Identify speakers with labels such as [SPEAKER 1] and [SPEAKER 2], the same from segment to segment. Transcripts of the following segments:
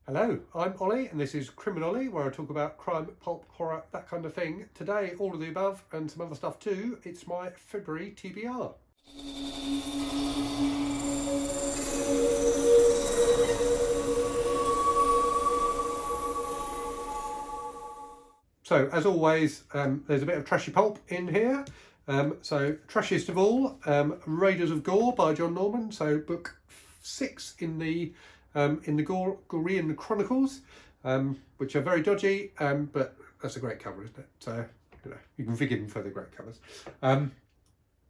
[SPEAKER 1] Hello, I'm Ollie and this is Criminolly, where I talk about crime, pulp, horror, that kind of thing. Today, all of the above and some other stuff too. It's my February TBR. So, as always, there's a bit of trashy pulp in here. So, trashiest of all, Raiders of Gore by John Norman. So, book 6 in the Gorean Chronicles, which are very dodgy, but that's a great cover, isn't it? So, you can forgive them for the great covers.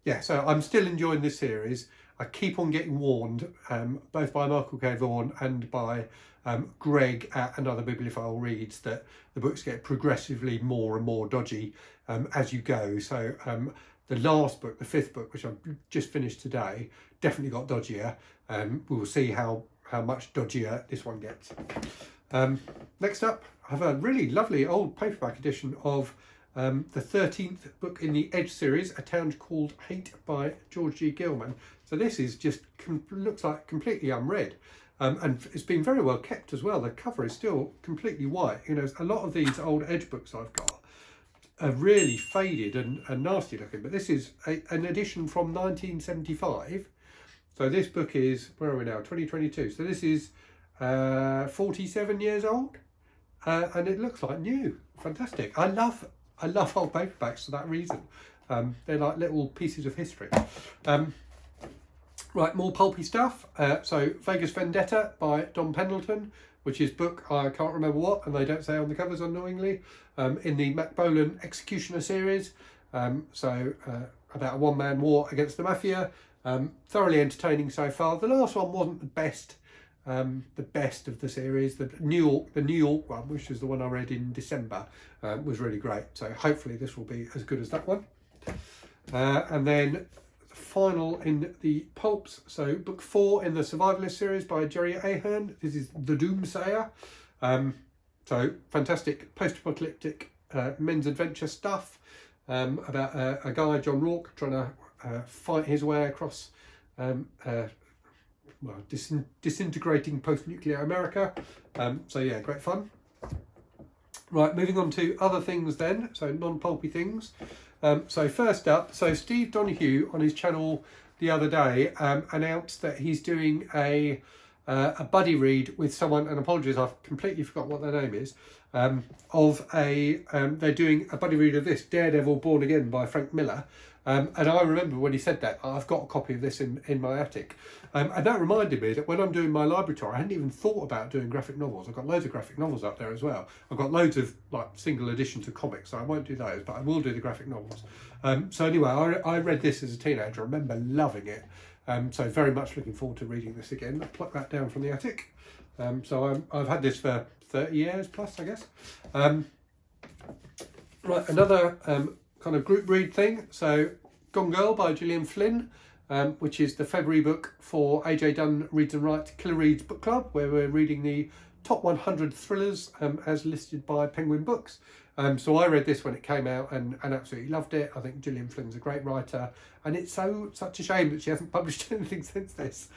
[SPEAKER 1] Yeah, so I'm still enjoying this series. I keep on getting warned, both by Michael K. Vaughan and by Greg at Another Bibliophile Reads, that the books get progressively more and more dodgy as you go. So the last book, the 5th book, which I've just finished today, definitely got dodgier. We will see how much dodgier this one gets. Next up, I have a really lovely old paperback edition of the 13th book in the Edge series, A Town Called Hate by George G. Gilman. So this is just looks like completely unread, and it's been very well kept as well. The cover is still completely white. A lot of these old Edge books I've got are really faded and nasty looking, but this is an edition from 1975. So this book is, where are we now, 2022. So this is 47 years old, and it looks like new. Fantastic. I love old paperbacks for that reason. They're like little pieces of history. Right, more pulpy stuff. So Vegas Vendetta by Don Pendleton, which is book, I can't remember what, and they don't say on the covers annoyingly, in the Mac Bolan Executioner series. About a one-man war against the mafia. Thoroughly entertaining so far. The last one wasn't the best of the series. The New York one, which is the one I read in December, was really great. So hopefully this will be as good as that one. And then the final in the pulps. So book 4 in the Survivalist series by Jerry Ahern. This is The Doomsayer. So fantastic post-apocalyptic men's adventure stuff about a guy, John Rourke, trying to fight his way across disintegrating post-nuclear America. So yeah, great fun. Right, moving on to other things then, so non-pulpy things. So first up, so Steve Donoghue on his channel the other day announced that he's doing a buddy read with someone, and apologies, I've completely forgot what their name is, they're doing a buddy read of this, Daredevil Born Again by Frank Miller. And I remember when he said that, I've got a copy of this in my attic. And that reminded me that when I'm doing my library tour, I hadn't even thought about doing graphic novels. I've got loads of graphic novels up there as well. I've got loads of like single editions of comics, so I won't do those, but I will do the graphic novels. So anyway, I read this as a teenager. I remember loving it. So very much looking forward to reading this again. I'll pluck that down from the attic. So I've had this for 30 years plus, I guess. Right, another kind of group read thing. So Gone Girl by Gillian Flynn, which is the February book for AJ Dunn Reads and Writes Killer Reads Book Club, where we're reading the top 100 thrillers as listed by Penguin Books. So I read this when it came out and absolutely loved it. I think Gillian Flynn's a great writer, and it's such a shame that she hasn't published anything since this,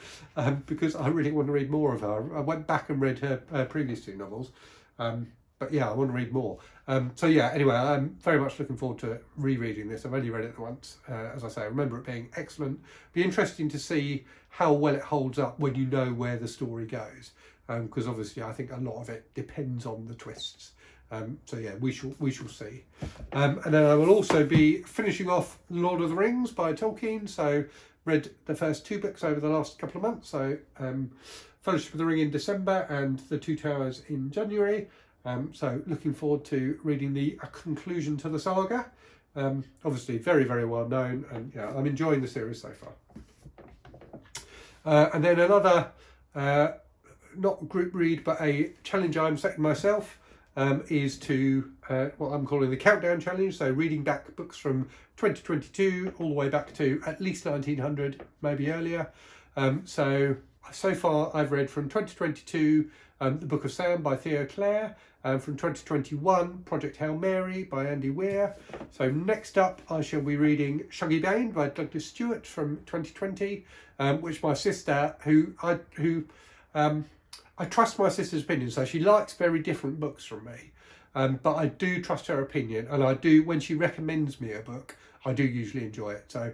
[SPEAKER 1] because I really want to read more of her. I went back and read her previous 2 novels, but yeah, I want to read more. So yeah, anyway, I'm very much looking forward to rereading this. I've only read it once. As I say, I remember it being excellent. Be interesting to see how well it holds up when you know where the story goes, because obviously I think a lot of it depends on the twists. So yeah, we shall see. And then I will also be finishing off Lord of the Rings by Tolkien. So read the first 2 books over the last couple of months. So Fellowship of the Ring in December and The Two Towers in January. So looking forward to reading the conclusion to the saga. Obviously very, very well known, and yeah, I'm enjoying the series so far. And then another, not group read, but a challenge I'm setting myself is to what I'm calling the Countdown Challenge. So reading back books from 2022 all the way back to at least 1900, maybe earlier. So far I've read from 2022 The Book of Sam by Theo Clare, from 2021 Project Hail Mary by Andy Weir. So next up I shall be reading Shuggie Bain by Douglas Stuart from 2020, which my sister, who I trust my sister's opinion. So she likes very different books from me, but I do trust her opinion, and I do, when she recommends me a book, I do usually enjoy it. So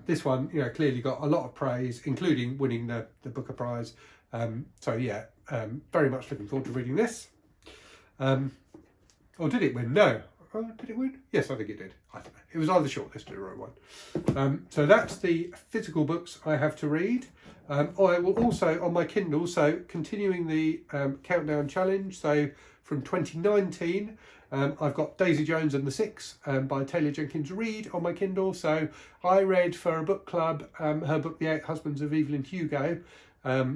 [SPEAKER 1] this one, you know, clearly got a lot of praise, including winning the Booker Prize. So yeah, very much looking forward to reading this. Or did it win? No. Oh, did it win? Yes, I think it did. I don't know. It was either shortlisted or it won. So that's the physical books I have to read. I will also, on my Kindle, so continuing the countdown challenge. So from 2019, I've got Daisy Jones and the Six by Taylor Jenkins Reid on my Kindle. So I read for a book club her book, The Eight Husbands of Evelyn Hugo,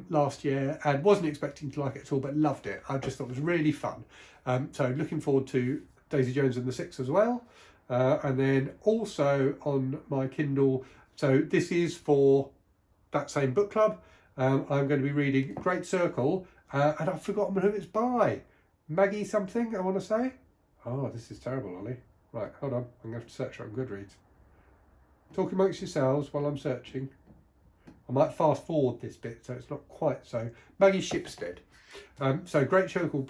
[SPEAKER 1] last year, and wasn't expecting to like it at all, but loved it. I just thought it was really fun. So looking forward to Daisy Jones and the Six as well. And then also on my Kindle, so this is for that same book club, I'm going to be reading Great Circle, and I've forgotten who it's by. Maggie something, I want to say. Oh, this is terrible, Ollie. Right, hold on, I'm going to have to search it on Goodreads. Talk amongst yourselves while I'm searching. I might fast forward this bit so it's not quite so. Maggie Shipstead. So Great Circle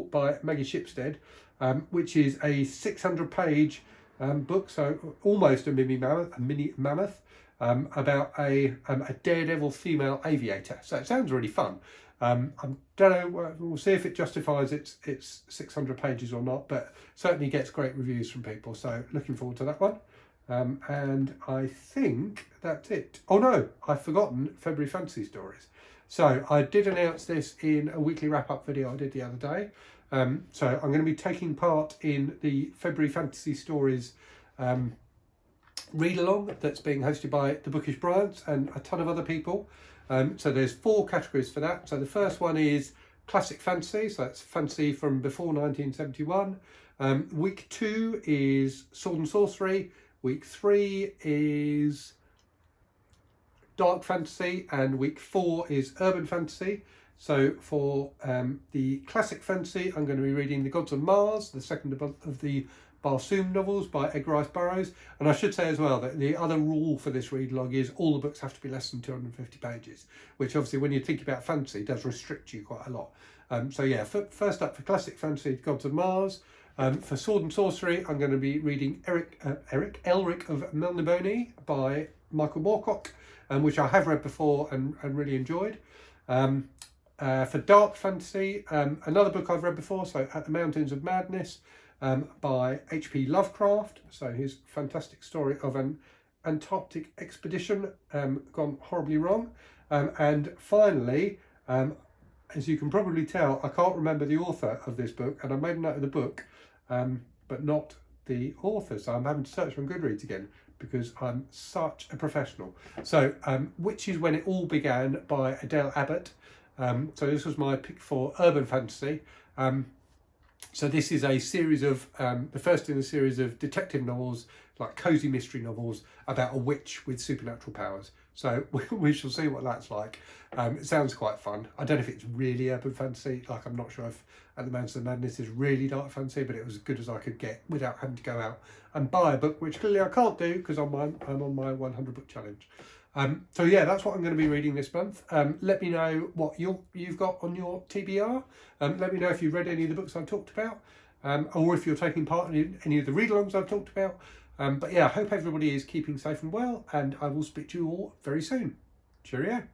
[SPEAKER 1] by Maggie Shipstead, which is a 600-page book, so almost a mini mammoth, about a daredevil female aviator. So it sounds really fun. I don't know, we'll see if it justifies its 600 pages or not, but certainly gets great reviews from people. So looking forward to that one. And I think that's it. Oh no, I've forgotten February Fantasy Stories. So I did announce this in a weekly wrap-up video I did the other day. So I'm going to be taking part in the February Fantasy Stories read-along that's being hosted by the Bookish Bryants and a ton of other people. So there's 4 categories for that. So the first one is classic fantasy, so that's fantasy from before 1971. Week 2 is sword and sorcery. Week 3 is dark fantasy, and week 4 is urban fantasy. So for the classic fantasy, I'm going to be reading The Gods of Mars, the second of the Barsoom novels by Edgar Rice Burroughs. And I should say as well that the other rule for this read log is all the books have to be less than 250 pages, which obviously when you think about fantasy does restrict you quite a lot. So yeah, first up for classic fantasy, Gods of Mars. For sword and sorcery, I'm going to be reading Elric of Melniboné by Michael Moorcock, which I have read before and really enjoyed. For dark fantasy, another book I've read before, so At the Mountains of Madness by H.P. Lovecraft. So his fantastic story of an Antarctic expedition gone horribly wrong. And finally, as you can probably tell, I can't remember the author of this book, and I made a note of the book, but not the author. So I'm having to search on Goodreads again because I'm such a professional. So which is When It All Began by Adele Abbott. So this was my pick for urban fantasy. So this is a series of, the first in a series of detective novels, like cosy mystery novels about a witch with supernatural powers. So we shall see what that's like. It sounds quite fun. I don't know if it's really urban fantasy. Like, I'm not sure if At the Mountains of Madness is really dark fantasy, but it was as good as I could get without having to go out and buy a book, which clearly I can't do because I'm on my 100 book challenge. So yeah, that's what I'm going to be reading this month. Let me know what you've got on your TBR. Let me know if you've read any of the books I've talked about, or if you're taking part in any of the read-alongs I've talked about. But yeah, I hope everybody is keeping safe and well, and I will speak to you all very soon. Cheerio.